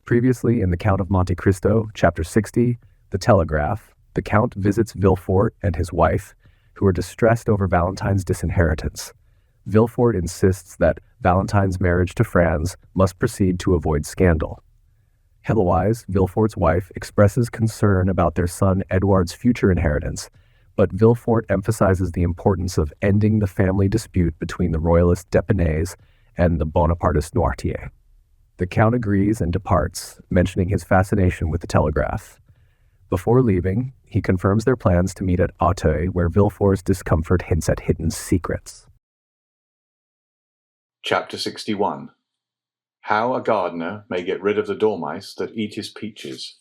Previously in The Count of Monte Cristo, Chapter 60, The Telegraph, the Count visits Villefort and his wife, who are distressed over Valentine's disinheritance. Villefort insists that Valentine's marriage to Franz must proceed to avoid scandal. Otherwise, Villefort's wife expresses concern about their son Edouard's future inheritance, but Villefort emphasizes the importance of ending the family dispute between the royalist D'Epinay's and the Bonapartist Noirtier. The Count agrees and departs, mentioning his fascination with the telegraph. Before leaving, he confirms their plans to meet at Auteuil, where Villefort's discomfort hints at hidden secrets. Chapter 61. How a Gardener May Get Rid of the Dormice That Eat His Peaches.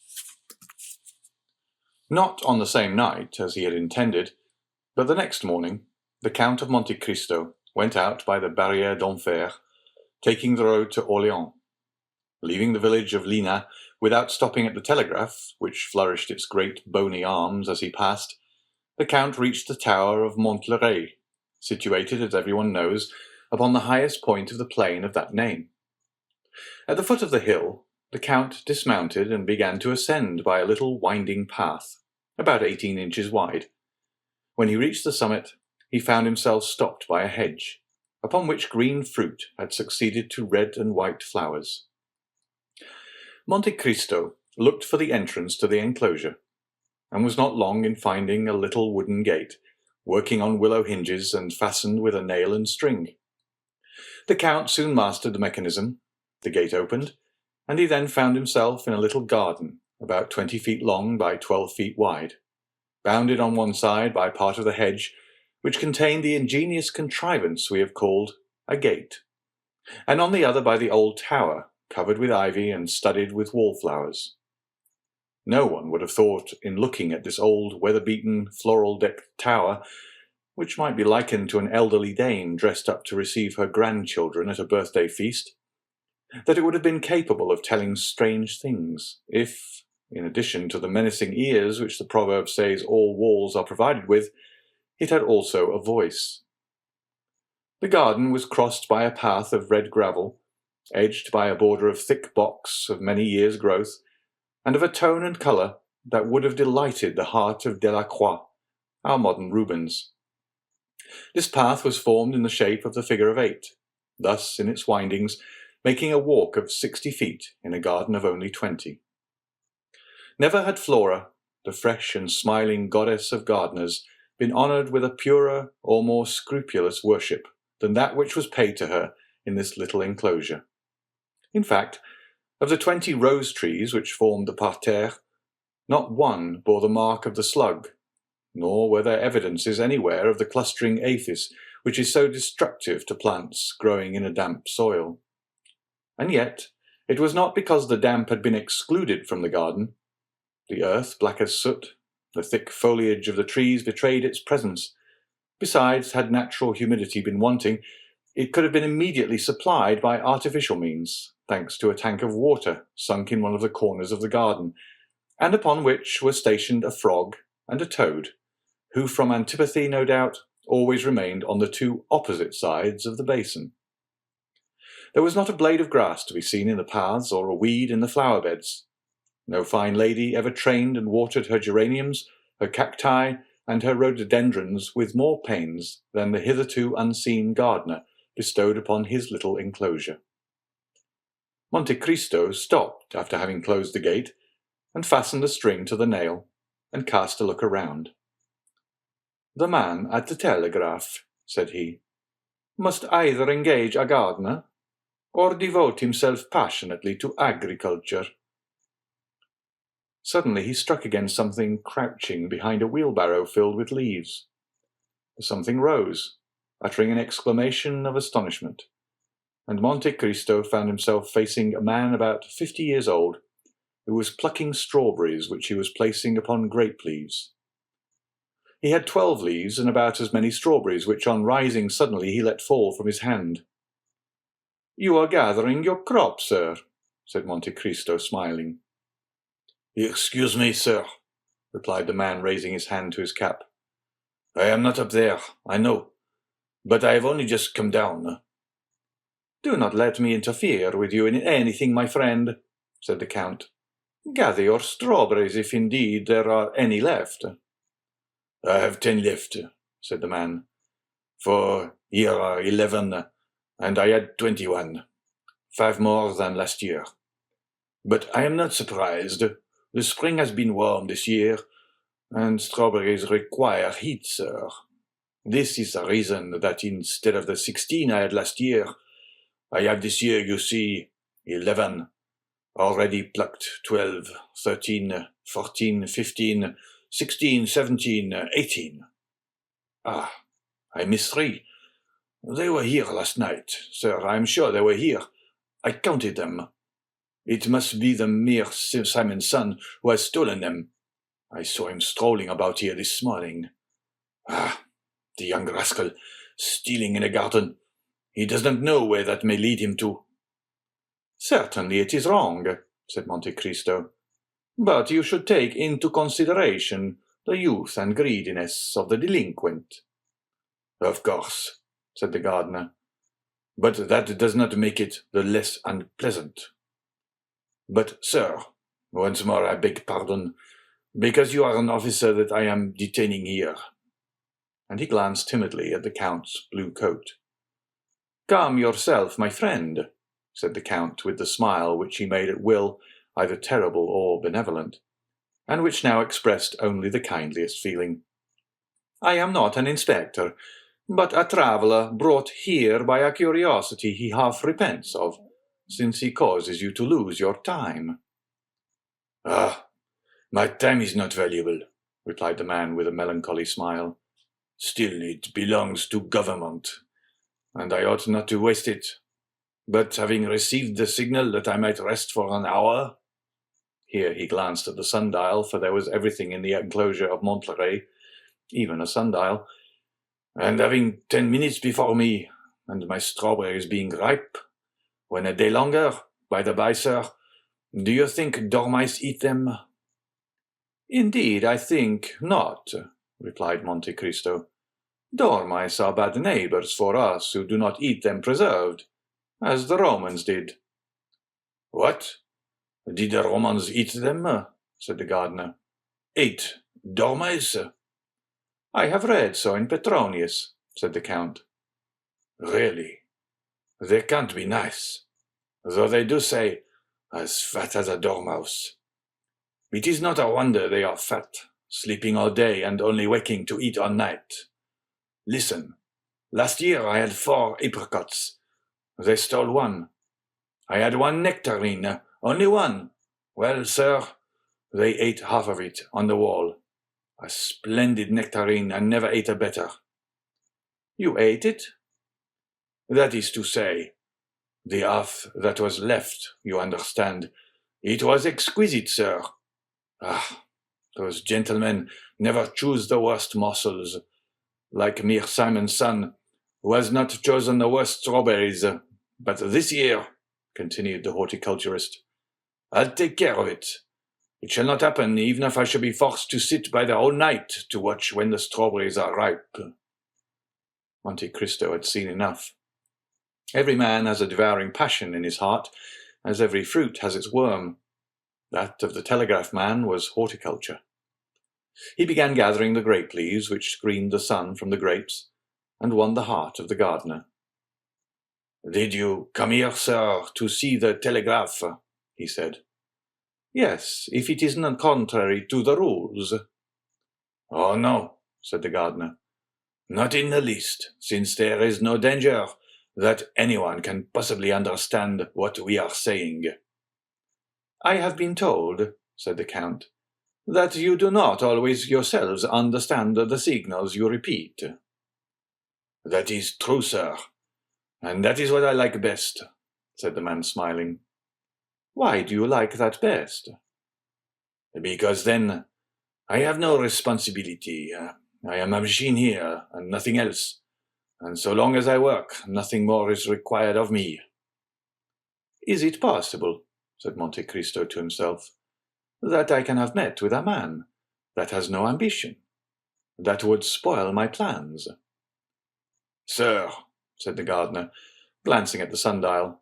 Not on the same night as he had intended, but the next morning, the Count of Monte Cristo went out by the Barrière d'Enfer, taking the road to Orléans. Leaving the village of Lina without stopping at the telegraph, which flourished its great bony arms as he passed, the Count reached the tower of Montlhéry, situated, as everyone knows, upon the highest point of the plain of that name. At the foot of the hill, the Count dismounted and began to ascend by a little winding path, about 18 inches wide. When he reached the summit, he found himself stopped by a hedge, upon which green fruit had succeeded to red and white flowers. Monte Cristo looked for the entrance to the enclosure, and was not long in finding a little wooden gate, working on willow hinges and fastened with a nail and string. The Count soon mastered the mechanism. The gate opened, and he then found himself in a little garden, about 20 feet long by 12 feet wide, bounded on one side by part of the hedge, which contained the ingenious contrivance we have called a gate, and on the other by the old tower, covered with ivy and studded with wallflowers. No one would have thought, in looking at this old, weather-beaten, floral-decked tower, which might be likened to an elderly dame dressed up to receive her grandchildren at a birthday feast, that it would have been capable of telling strange things, if, in addition to the menacing ears which the proverb says all walls are provided with, it had also a voice. The garden was crossed by a path of red gravel, edged by a border of thick box of many years' growth, and of a tone and colour that would have delighted the heart of Delacroix, our modern Rubens. This path was formed in the shape of the figure of 8, thus, in its windings, making a walk of 60 feet in a garden of only 20. Never had Flora, the fresh and smiling goddess of gardeners, been honoured with a purer or more scrupulous worship than that which was paid to her in this little enclosure. In fact, of the 20 rose trees which formed the parterre, not one bore the mark of the slug, nor were there evidences anywhere of the clustering aphis, which is so destructive to plants growing in a damp soil. And yet, it was not because the damp had been excluded from the garden. The earth, black as soot, the thick foliage of the trees betrayed its presence. Besides, had natural humidity been wanting, it could have been immediately supplied by artificial means, thanks to a tank of water sunk in one of the corners of the garden, and upon which were stationed a frog and a toad, who, from antipathy, no doubt, always remained on the two opposite sides of the basin. There was not a blade of grass to be seen in the paths or a weed in the flower beds. No fine lady ever trained and watered her geraniums, her cacti, and her rhododendrons with more pains than the hitherto unseen gardener bestowed upon his little enclosure. Monte Cristo stopped after having closed the gate, and fastened a string to the nail, and cast a look around. "The man at the telegraph," said he, "must either engage a gardener, or devote himself passionately to agriculture." Suddenly he struck against something crouching behind a wheelbarrow filled with leaves. The something rose, uttering an exclamation of astonishment, and Monte Cristo found himself facing a man about 50 years old, who was plucking strawberries which he was placing upon grape leaves. He had 12 leaves and about as many strawberries, which on rising suddenly he let fall from his hand. "You are gathering your crop, sir," said Monte Cristo, smiling. "Excuse me, sir," replied the man, raising his hand to his cap. "I am not up there, I know, but I have only just come down." "Do not let me interfere with you in anything, my friend," said the Count. "Gather your strawberries, if indeed there are any left." "I have 10 left," said the man, "for here are 11, and I had 21, 5 more than last year. But I am not surprised. The spring has been warm this year, and strawberries require heat, sir. This is the reason that instead of the 16 I had last year, I have this year, you see, 11. Already plucked 12, 13, 14, 15, 16, 17, 18. Ah, I missed 3. They were here last night, sir. I am sure they were here. I counted them. It must be the mere Simon's son who has stolen them. I saw him strolling about here this morning. Ah, the young rascal, stealing in a garden. He does not know where that may lead him to." "Certainly it is wrong," said Monte Cristo. "But you should take into consideration the youth and greediness of the delinquent." "Of course," said the gardener, "but that does not make it the less unpleasant. But, sir, once more I beg pardon, because you are an officer that I am detaining here." And he glanced timidly at the Count's blue coat. "Calm yourself, my friend," said the Count, with the smile which he made at will either terrible or benevolent, and which now expressed only the kindliest feeling. "I am not an inspector, but a traveller brought here by a curiosity he half repents of, since he causes you to lose your time." "Ah, my time is not valuable," replied the man with a melancholy smile. "Still, it belongs to government, and I ought not to waste it. But having received the signal that I might rest for an hour," here he glanced at the sundial, for there was everything in the enclosure of Montlhéry, even a sundial, "and having 10 minutes before me, and my strawberries being ripe, when a day longer, by the by, sir, do you think dormice eat them?" "Indeed, I think not," replied Monte Cristo. "Dormice are bad neighbors for us who do not eat them preserved, as the Romans did." "What? Did the Romans eat them?" said the gardener. "Ate dormice?" "I have read so in Petronius," said the Count. "Really? They can't be nice, though they do say, as fat as a dormouse. It is not a wonder they are fat, sleeping all day and only waking to eat all night. Listen, last year I had 4 apricots. They stole 1. I had 1 nectarine, only 1. Well, sir, they ate half of it on the wall. A splendid nectarine, I never ate a better." "You ate it?" "That is to say, the half that was left, you understand. It was exquisite, sir. Ah, those gentlemen never choose the worst morsels, like mere Simon's son, who has not chosen the worst strawberries. But this year," continued the horticulturist, "I'll take care of it. It shall not happen, even if I shall be forced to sit by the whole night to watch when the strawberries are ripe." Monte Cristo had seen enough. Every man has a devouring passion in his heart, as every fruit has its worm. That of the telegraph man was horticulture. He began gathering the grape leaves which screened the sun from the grapes, and won the heart of the gardener. "Did you come here, sir, to see the telegraph?" he said. "Yes, if it is not contrary to the rules." "Oh, no," said the gardener. "Not in the least, since there is no danger that anyone can possibly understand what we are saying." "I have been told," said the Count, "that you do not always yourselves understand the signals you repeat." "That is true, sir, and that is what I like best," said the man, smiling. "Why do you like that best?" "Because then I have no responsibility. I am a machine here, and nothing else, and so long as I work, nothing more is required of me." "Is it possible," said Monte Cristo to himself, "that I can have met with a man that has no ambition, that would spoil my plans?" "Sir," said the gardener, glancing at the sundial,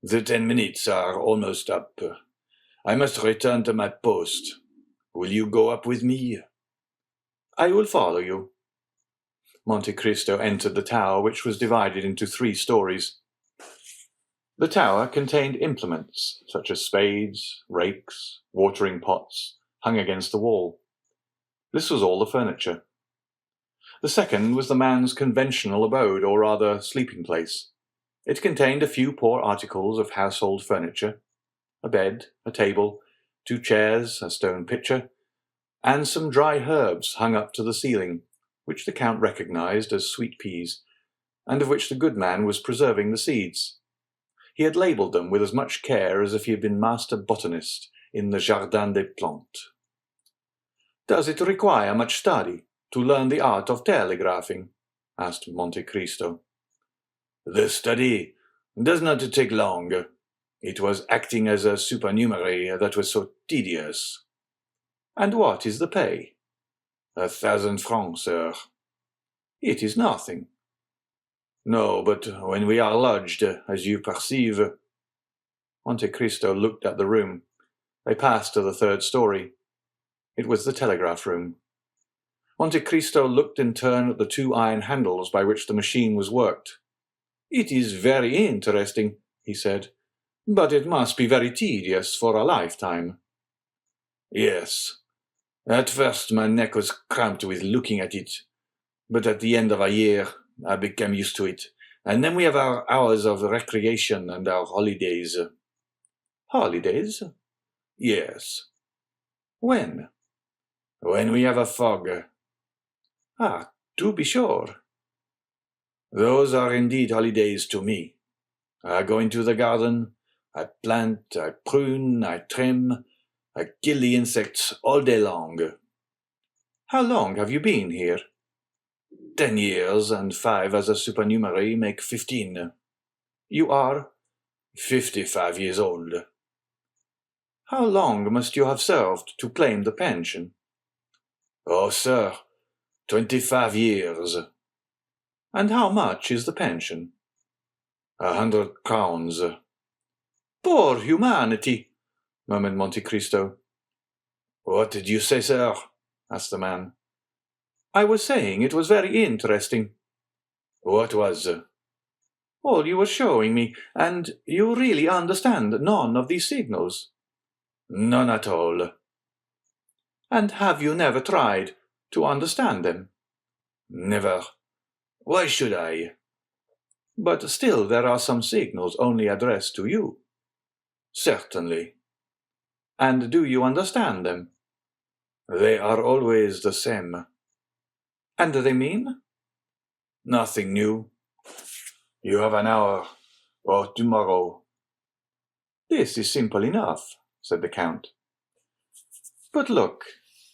"the 10 minutes are almost up. I must return to my post. Will you go up with me? I will follow you. Monte Cristo entered the tower, which was divided into 3 stories. The tower contained implements, such as spades, rakes, watering pots, hung against the wall. This was all the furniture. The second was the man's conventional abode, or rather sleeping place. It contained a few poor articles of household furniture, a bed, a table, 2 chairs, a stone pitcher, and some dry herbs hung up to the ceiling, which the Count recognized as sweet peas, and of which the good man was preserving the seeds. He had labelled them with as much care as if he had been master botanist in the Jardin des Plantes. "Does it require much study to learn the art of telegraphing?" asked Monte Cristo. "The study does not take long. It was acting as a supernumerary that was so tedious." "And what is the pay?" 1,000 francs, sir." "It is nothing." "No, but when we are lodged, as you perceive—" Monte Cristo looked at the room. They passed to the 3rd story. It was the telegraph room. Monte Cristo looked in turn at the 2 iron handles by which the machine was worked. "It is very interesting," he said, "but it must be very tedious for a lifetime." "Yes. At first my neck was cramped with looking at it, but at the end of a year I became used to it, and then we have our hours of recreation and our holidays." "Holidays?" "Yes." "When?" "When we have a fog." "Ah, to be sure." "Those are indeed holidays to me. I go into the garden, I plant, I prune, I trim, I kill the insects all day long." "How long have you been here?" 10 years, and 5 as a supernumerary make 15. "You are?" 55 years old. "How long must you have served to claim the pension?" "Oh, sir, 25 years." "And how much is the pension?" 100 crowns. "Poor humanity!" murmured Monte Cristo. "What did you say, sir?" asked the man. "I was saying it was very interesting." "What was?" "All you were showing me, and you really understand none of these signals." "None at all." "And have you never tried to understand them?" "Never. Why should I?" "But still there are some signals only addressed to you." "Certainly." "And do you understand them?" "They are always the same." "And they mean?" "Nothing new. You have an hour, or tomorrow." "This is simple enough," said the Count. "But look,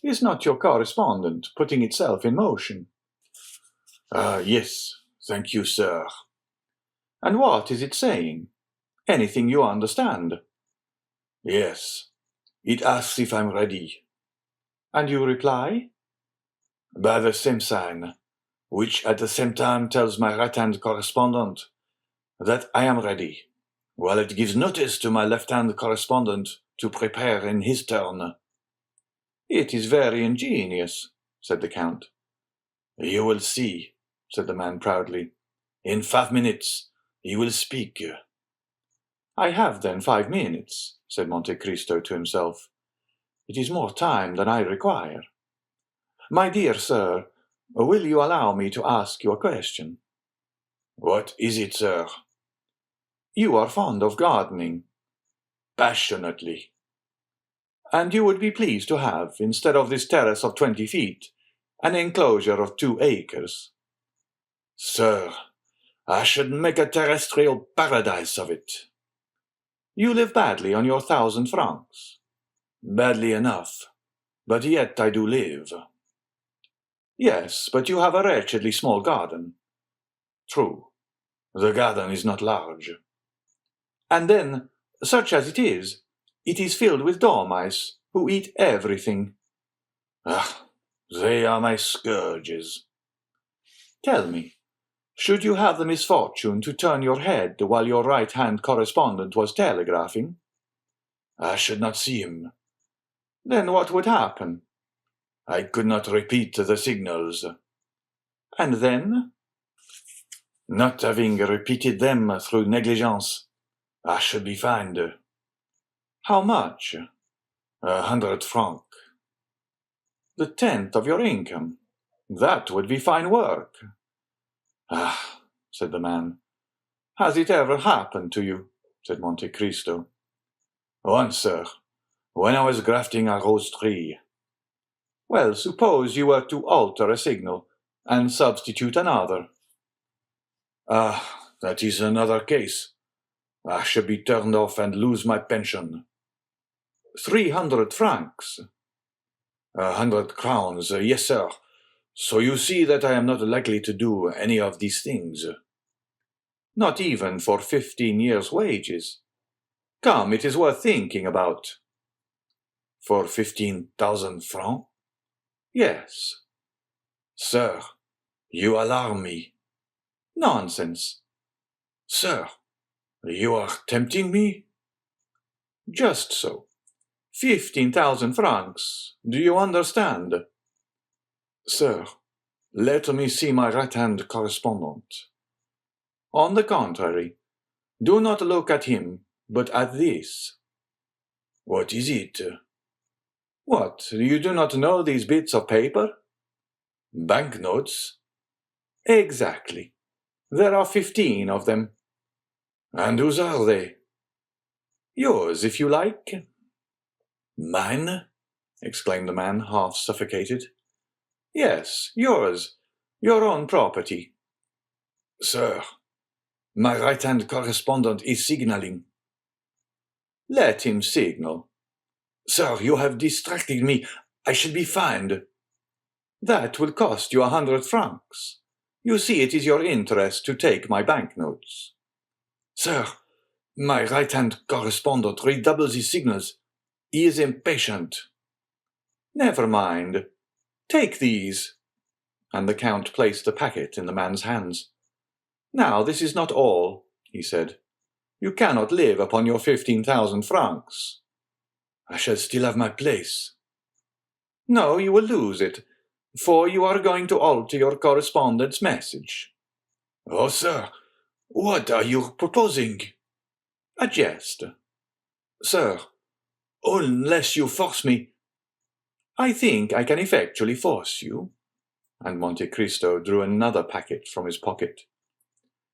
is not your correspondent putting itself in motion?" "Yes, thank you, sir." "And what is it saying? Anything you understand?" "Yes. It asks if I'm ready." "And you reply?" "By the same sign, which at the same time tells my right-hand correspondent that I am ready, while it gives notice to my left-hand correspondent to prepare in his turn." "It is very ingenious," said the Count. "You will see," said the man proudly. "In 5 minutes he will speak." "I have then 5 minutes," said Monte Cristo to himself. "It is more time than I require. My dear sir, will you allow me to ask you a question?" "What is it, sir?" "You are fond of gardening." "Passionately." "And you would be pleased to have, instead of this terrace of 20 feet, an enclosure of 2 acres." "Sir, I should make a terrestrial paradise of it." "You live badly on your 1,000 francs." "Badly enough, but yet I do live." "Yes, but you have a wretchedly small garden." "True, the garden is not large." "And then, such as it is filled with dormice, who eat everything." "Ah, they are my scourges." "Tell me, should you have the misfortune to turn your head while your right-hand correspondent was telegraphing?" I should not see him. Then what would happen? I could not repeat the signals. And then? Not having repeated them through negligence, I should be fined. How much? 100 francs. The 10th of your income. That would be fine work. Ah, said the man. Has it ever happened to you? Said Monte Cristo. Once, sir, when I was grafting a rose tree. Well, suppose you were to alter a signal and substitute another. Ah, that is another case. I should be turned off and lose my pension. 300 francs. 100 crowns, yes, sir. So you see that I am not likely to do any of these things. Not even for 15 years' wages. Come, it is worth thinking about. For 15,000 francs? Yes. Sir, you alarm me. Nonsense. Sir, you are tempting me? Just so. 15,000 francs. Do you understand? Sir, let me see my right-hand correspondent. On the contrary, do not look at him, but at this. What is it? What, you do not know these bits of paper? Banknotes? Exactly. There are 15 of them. And whose are they? Yours, if you like. Mine? Exclaimed the man, half suffocated. Yes, yours. Your own property. Sir, my right-hand correspondent is signaling. Let him signal. Sir, you have distracted me. I shall be fined. That will cost you 100 francs. You see, it is your interest to take my banknotes. Sir, my right-hand correspondent redoubles his signals. He is impatient. Never mind. Take these. And the Count placed the packet in the man's hands. Now, this is not all, he said. You cannot live upon your 15,000 francs. I shall still have my place. No, you will lose it, for you are going to alter your correspondent's message. Oh, sir, what are you proposing? A jest. Sir, unless you force me. I think I can effectually force you. And Monte Cristo drew another packet from his pocket.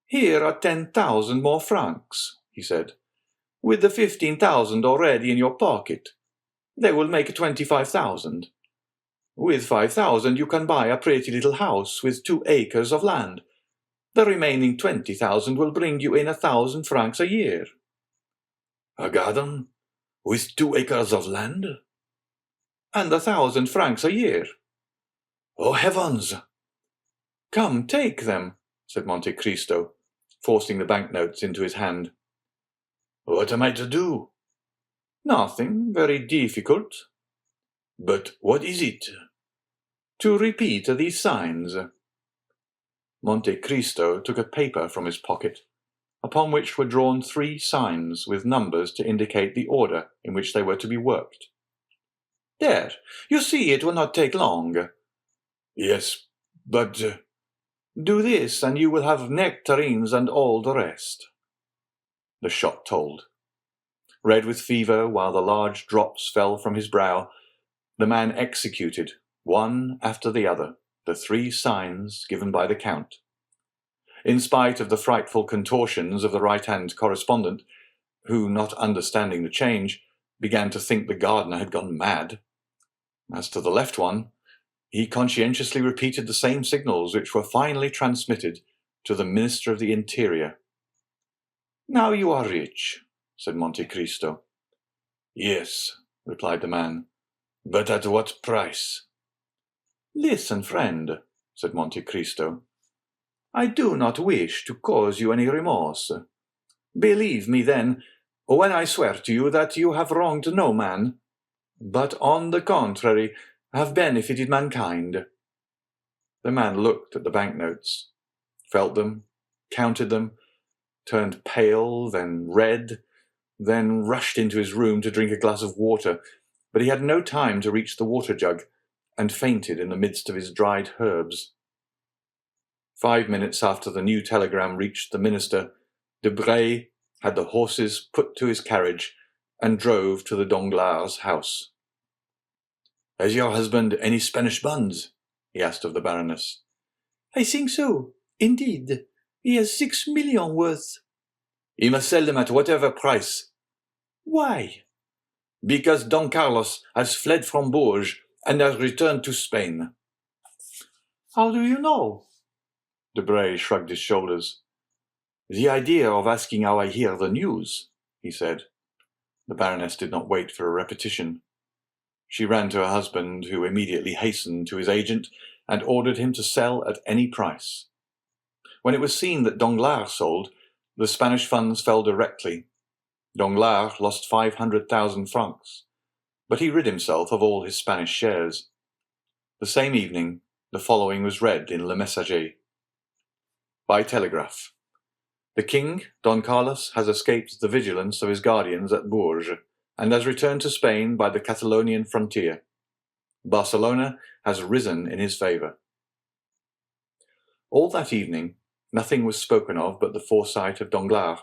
Here are 10,000 more francs, he said, with the 15,000 already in your pocket. They will make 25,000. With 5,000 you can buy a pretty little house with 2 acres of land. The remaining 20,000 will bring you in 1,000 francs a year. A garden with 2 acres of land? And 1,000 francs a year. Oh, heavens! Come, take them, said Monte Cristo, forcing the banknotes into his hand. What am I to do? Nothing very difficult. But what is it? To repeat these signs. Monte Cristo took a paper from his pocket, upon which were drawn 3 signs with numbers to indicate the order in which they were to be worked. There, you see, it will not take long. Yes, but... do this, and you will have nectarines and all the rest. The shot told. Red with fever, while the large drops fell from his brow, the man executed, one after the other, the 3 signs given by the Count. In spite of the frightful contortions of the right-hand correspondent, who, not understanding the change, began to think the gardener had gone mad. As to the left one, he conscientiously repeated the same signals which were finally transmitted to the Minister of the Interior. Now you are rich, said Monte Cristo. Yes, replied the man, but at what price? Listen, friend, said Monte Cristo. I do not wish to cause you any remorse. Believe me, then, when I swear to you that you have wronged no man, but on the contrary have benefited mankind. The man looked at the banknotes, felt them, counted them, turned pale, then red, then rushed into his room to drink a glass of water, but he had no time to reach the water jug, and fainted in the midst of his dried herbs. 5 minutes after the new telegram reached the minister, Debray had the horses put to his carriage and drove to the Danglars' house. "Has your husband any Spanish bonds?" he asked of the Baroness. "I think so. Indeed, he has 6 millions worth." "He must sell them at whatever price." "Why?" "Because Don Carlos has fled from Bourges and has returned to Spain." "How do you know?" Debray shrugged his shoulders. "The idea of asking how I hear the news," he said. The Baroness did not wait for a repetition. She ran to her husband, who immediately hastened to his agent and ordered him to sell at any price. When it was seen that Danglars sold, the Spanish funds fell directly. Danglars lost 500,000 francs, but he rid himself of all his Spanish shares. The same evening, the following was read in Le Messager. By telegraph. The king, Don Carlos, has escaped the vigilance of his guardians at Bourges, and has returned to Spain by the Catalonian frontier. Barcelona has risen in his favour. All that evening, nothing was spoken of but the foresight of Danglars,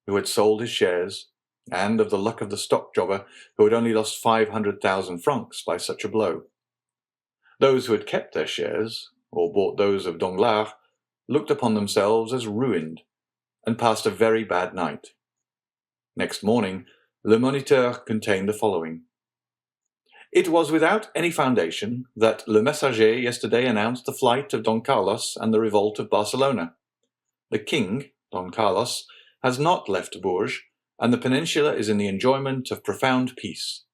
who had sold his shares, and of the luck of the stock jobber, who had only lost 500,000 francs by such a blow. Those who had kept their shares, or bought those of Danglars, looked upon themselves as ruined, and passed a very bad night. Next morning, Le Moniteur contained the following. It was without any foundation that Le Messager yesterday announced the flight of Don Carlos and the revolt of Barcelona. The king, Don Carlos, has not left Bourges, and the peninsula is in the enjoyment of profound peace.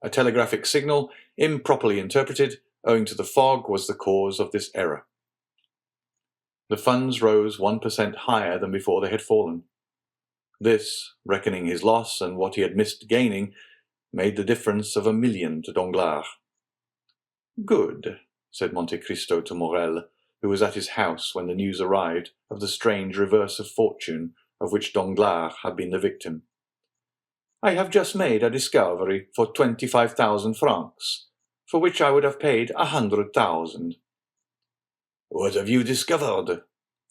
A telegraphic signal, improperly interpreted, owing to the fog, was the cause of this error. The funds rose 1% higher than before they had fallen. This, reckoning his loss and what he had missed gaining, made the difference of 1,000,000 to Danglars. "Good," said Monte Cristo to Morrel, who was at his house when the news arrived of the strange reverse of fortune of which Danglars had been the victim. "I have just made a discovery for 25,000 francs, for which I would have paid 100,000. "What have you discovered?"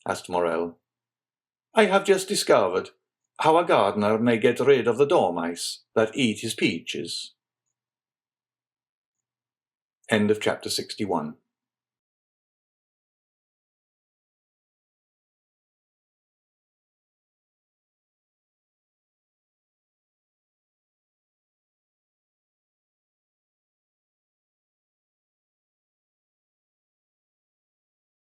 asked Morrel. "I have just discovered how a gardener may get rid of the dormice that eat his peaches." End of chapter 61.